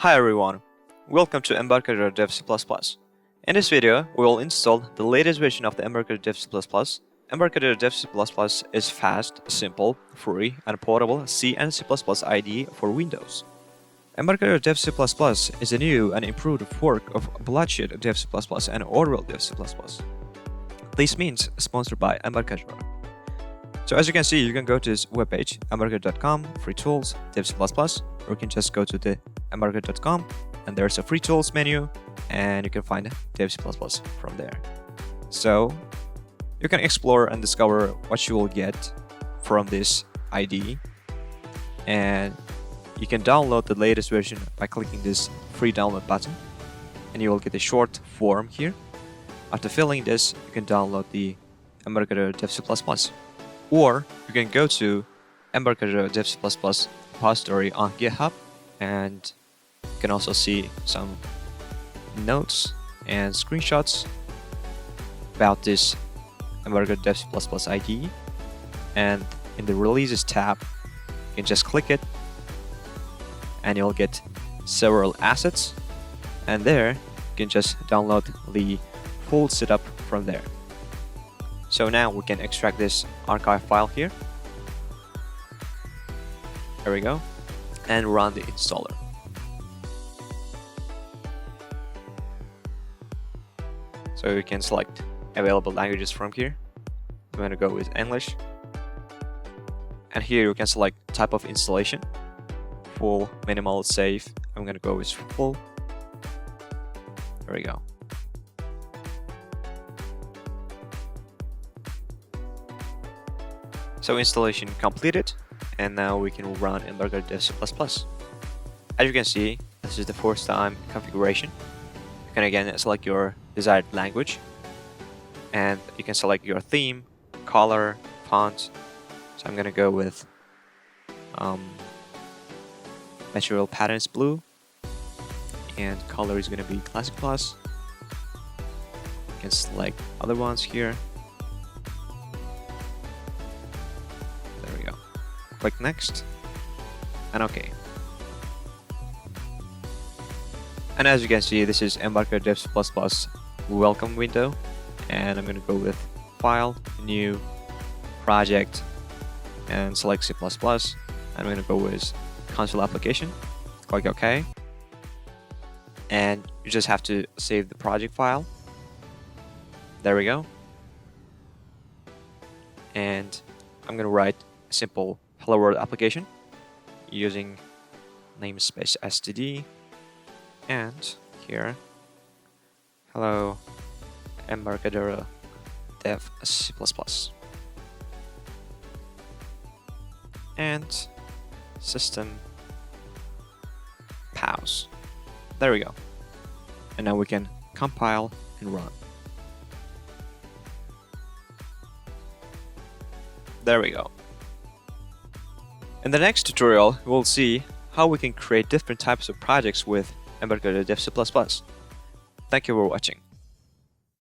Hi everyone, welcome to Embarcadero C++. In this video, we will install the latest version of the Embarcadero C++. Embarcadero C++ is fast, simple, free, and portable C and C++ IDE for Windows. Embarcadero C++ is a new and improved fork of Bloodshed Dev C++ and Orwell Dev C++. This means sponsored by Embarcadero. So as you can see, you can go to this webpage, embarcadero.com, free tools, Dev C++, or you can just go to the embarcadero.com and there's a free tools menu and you can find Dev C++ from there. So you can explore and discover what you will get from this IDE, and you can download the latest version by clicking this free download button, and you will get a short form here. After filling this, you can download the Embarcadero Dev C++, or you can go to Embarcadero Dev C++ repository on GitHub, and you can also see some notes and screenshots about this Embarcadero Dev C++ IDE. And in the Releases tab, you can just click it, and you'll get several assets, and there you can just download the full setup from there. So now we can extract this archive file here. There we go, and run the installer. So you can select available languages from here. I'm going to go with English. And here you can select type of installation. Full, minimal, safe. I'm going to go with full. There we go. So installation completed, and now we can run Embarcadero Dev C++. As you can see, this is the first time configuration. You can again select your desired language, and you can select your theme, color, font. So I'm gonna go with material patterns blue, and color is gonna be classic plus. You can select other ones here. There we go. Click next, and OK. And as you can see, this is Embarcadero Dev C++ welcome window, and I'm going to go with File, New, Project, and select C++. I'm going to go with Console Application. Click OK, and you just have to save the project file. There we go. And I'm going to write a simple Hello World application using namespace std. And here, hello Embarcadero Dev C++, and system pause. There we go. And now we can compile and run. There we go. In the next tutorial, we'll see how we can create different types of projects with Embarcadero Dev C++. Thank you for watching.